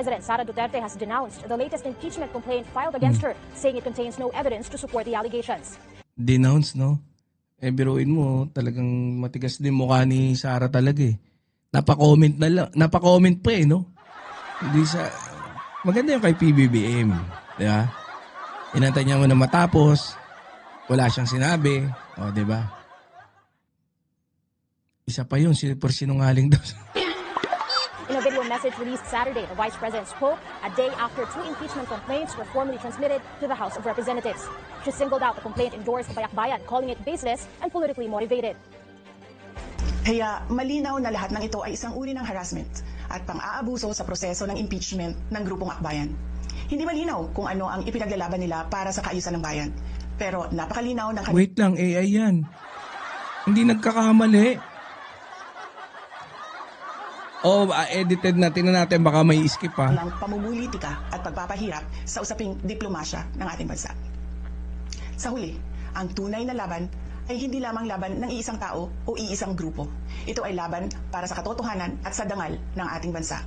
President Sara Duterte has denounced the latest impeachment complaint filed against her, saying it contains no evidence to support the allegations. Denounce, no? Biruin mo, talagang matigas din mukha ni Sara talaga eh. Napa-comment na lang, napa-comment pa eh, no? Hindi sa, maganda yung kay PBBM, di ba? Inantay niya mo na matapos, wala siyang sinabi, o di ba? Isa pa yun, super sinungaling daw. In a video message released Saturday, the Vice President spoke a day after 2 impeachment complaints were formally transmitted to the House of Representatives. She singled out the complaint endorsed by Akbayan, calling it baseless and politically motivated. Kaya malinaw na lahat ng ito ay isang uri ng harassment at pang-aabuso sa proseso ng impeachment ng Grupong Akbayan. Hindi malinaw kung ano ang ipinaglalaban nila para sa kaayusan ng bayan. Pero napakalinaw ng Wait lang, AI yan. Hindi nagkakamali. Edited natin baka may skip ha. ng pamumulitika at pagpapahirap sa usaping diplomasya ng ating bansa. Sa huli, ang tunay na laban ay hindi lamang laban ng iisang tao o iisang grupo. Ito ay laban para sa katotohanan at sa dangal ng ating bansa.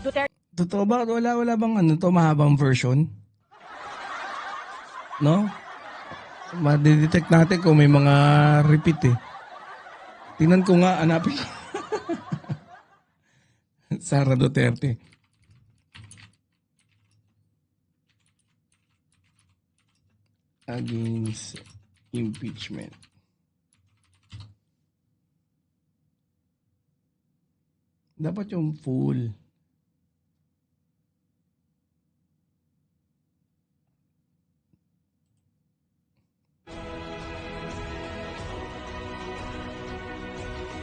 Duterte Totoo ba? Wala bang mahabang version? No? Madidetect natin kung may mga repeat eh. Tingnan ko nga, hanapin ko. Sara Duterte. Against impeachment. Dapat yung full.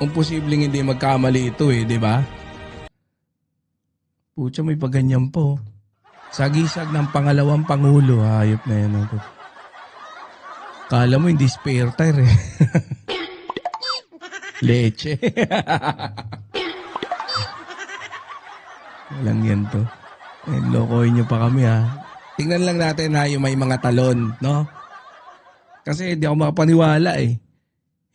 Kung posibleng hindi magkamali ito eh, di ba? Pucha, may paganyan po. Sagisag ng pangalawang pangulo. Hayop na yan. Kala mo hindi spare tire eh. Leche. Walang yan to. Lokohin nyo pa kami ha. Tingnan lang natin ha yung may mga talon, no? Kasi hindi ako makapaniwala eh.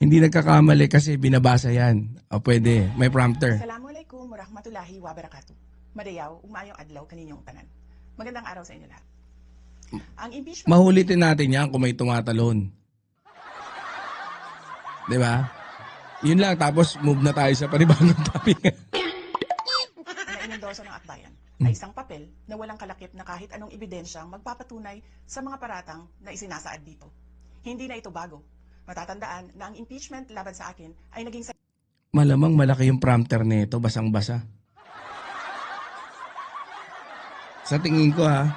Hindi nagkakamali kasi binabasa yan. O pwede, may prompter. Assalamualaikum warahmatullahi wabarakatuh. Madayaw, umayong adlaw kaninyong tanan. Magandang araw sa inyo lahat. Ang impeachment... Mahulitin natin yan kung may tumatalon. Diba? Yun lang, tapos move na tayo sa panibagong topic. na inendorso ng Akbayan ay isang papel na walang kalakip na kahit anong ebidensyang magpapatunay sa mga paratang na isinasaad dito. Hindi na ito bago. Matatandaan na ang impeachment laban sa akin ay naging... Malamang malaki yung prompter nito, basang-basa. Sa tingin ko ha,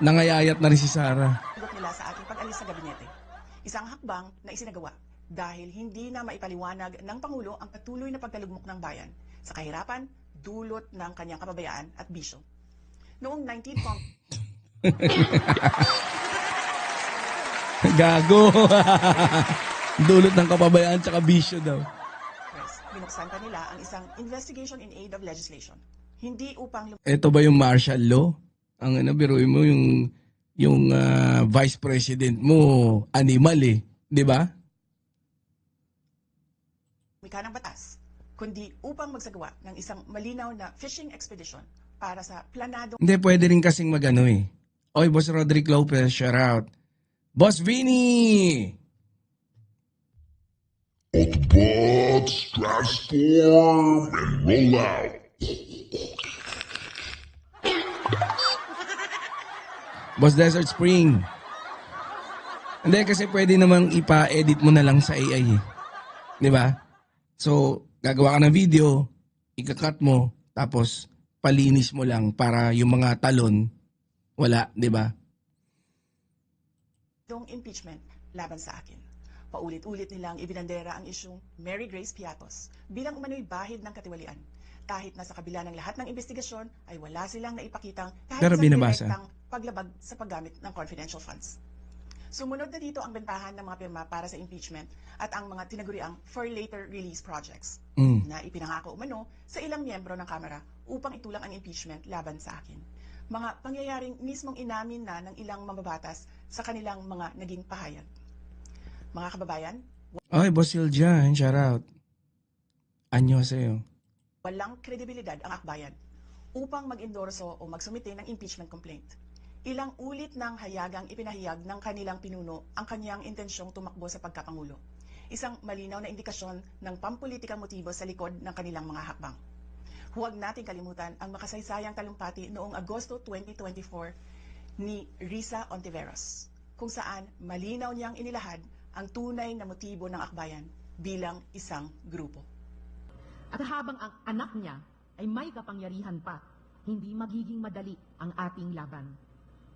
nangayayat na rin si Sara. sagot nila sa aking pag-alis sa gabinete. Isang hakbang na isinagawa dahil hindi na maipaliwanag ng Pangulo ang patuloy na pagkalugmok ng bayan sa kahirapan dulot ng kanyang kapabayaan at bisyo. Noong 19 Gago. Dulot ng kapabayaan tsaka bisyo daw. Congress, binuksan pa nila ang isang investigation in aid of legislation. Hindi upang Ito ba yung martial law? Ang biruin mo yung vice president mo, animal eh. Di ba? lumika ng batas, kundi upang magsagawa ng isang malinaw na fishing expedition para sa planadong Hindi, pwede rin kasing magano eh. Oy, Boss Roderick Lopez, shout out. Boss Vinny! Autobots transform and roll out. Boss Desert Spring. Hindi, kasi pwede namang ipa-edit mo na lang sa AI eh. Di ba? So, gagawa ka ng video, ikakat mo, tapos palinis mo lang para yung mga talon, wala, di ba? impeachment laban sa akin. Paulit-ulit nilang ibinandera ang isyung Mary Grace Piatos bilang umano'y bahid ng katiwalian. Kahit na sa kabila ng lahat ng investigasyon ay wala silang naipakitang kahit Pero sa binabasa. direktang paglabag sa paggamit ng confidential funds. Sumunod na dito ang bentahan ng mga pirma para sa impeachment at ang mga tinaguriang for later release projects na ipinangako umano sa ilang miyembro ng Kamara upang itulang ang impeachment laban sa akin. Mga pangyayaring mismong inamin na ng ilang mambabatas sa kanilang mga naging pahayag. Mga kababayan, Oy, Boss Siljan, shout out. Anyo sa'yo. walang kredibilidad ang akbayan upang mag-endorso o magsumite ng impeachment complaint. Ilang ulit ng hayagang ipinahayag ng kanilang pinuno ang kanyang intensyong tumakbo sa pagkapangulo. Isang malinaw na indikasyon ng pampulitikang motibo sa likod ng kanilang mga hakbang. Huwag nating kalimutan ang makasaysayang talumpati noong Agosto 2024 ni Risa Ontiveros, kung saan malinaw niyang inilahad ang tunay na motibo ng akbayan bilang isang grupo. At habang ang anak niya ay may kapangyarihan pa, hindi magiging madali ang ating laban.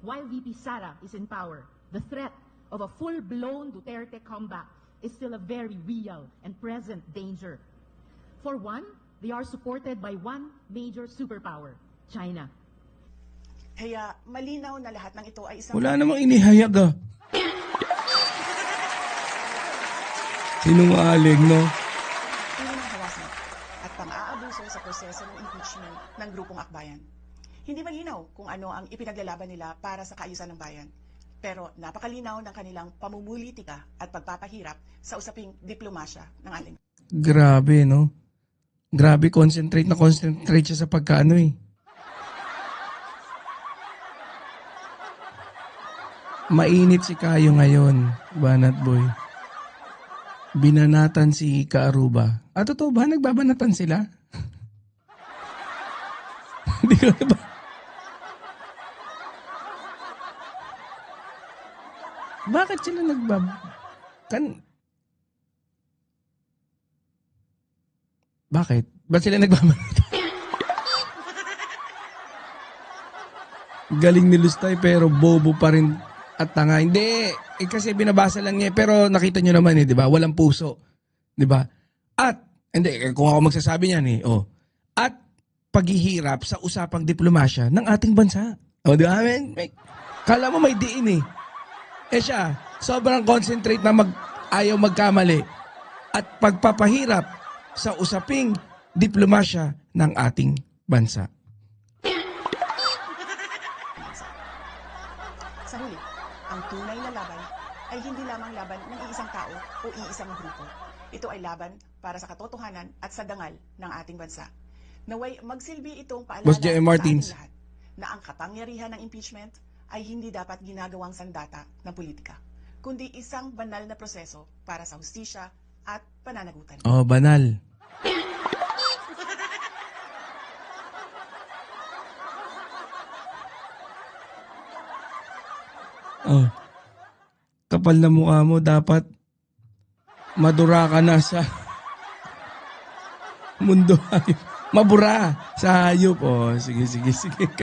While VP Sara is in power, the threat of a full-blown Duterte comeback is still a very real and present danger. For one, they are supported by one major superpower, China. Kaya malinaw na lahat ng ito ay isang... Wala namang inihayag ah. Sinungaling, no? ng harassment at pang-aabuso sa proseso ng impeachment ng grupong akbayan. Hindi malinaw kung ano ang ipinaglalaban nila para sa kaayusan ng bayan. Pero napakalinaw ng kanilang pamumulitika at pagpapahirap sa usaping diplomasya ng ating. Grabe, no? Grabe, concentrate siya sa pagkaano eh. Mainit si Kayo ngayon, Banat Boy. Binanatan si Kaaruba. Ah, totoo ba? Nagbabanatan sila? Hindi ko na ba? Bakit sila Bakit? Ba't sila nagbabanatan? Galing ni Lustay pero bobo pa rin at tanga. Hindi. Kasi binabasa lang niya. Pero nakita nyo naman di ba? Walang puso. Di ba? At, hindi, kung ako magsasabi niyan at paghihirap sa usapang diplomasya ng ating bansa. O, di ba? Kala mo may diin siya, sobrang concentrate na ayaw magkamali at pagpapahirap sa usaping diplomasya ng ating bansa. Sa huli, ang tunay na laban ay hindi lamang laban ng iisang tao o iisang grupo. Ito ay laban para sa katotohanan at sa dangal ng ating bansa. Naway magsilbi itong paalala Boss J.M. Martins. sa ating lahat na ang kapangyarihan ng impeachment ay hindi dapat ginagawang sandata ng politika, kundi isang banal na proseso para sa hustisya at pananagutan. Oh, banal. Oh. Kapal na mukha mo, dapat madura ka na sa mundo hayop. Mabura sa hayop. Oh, sige.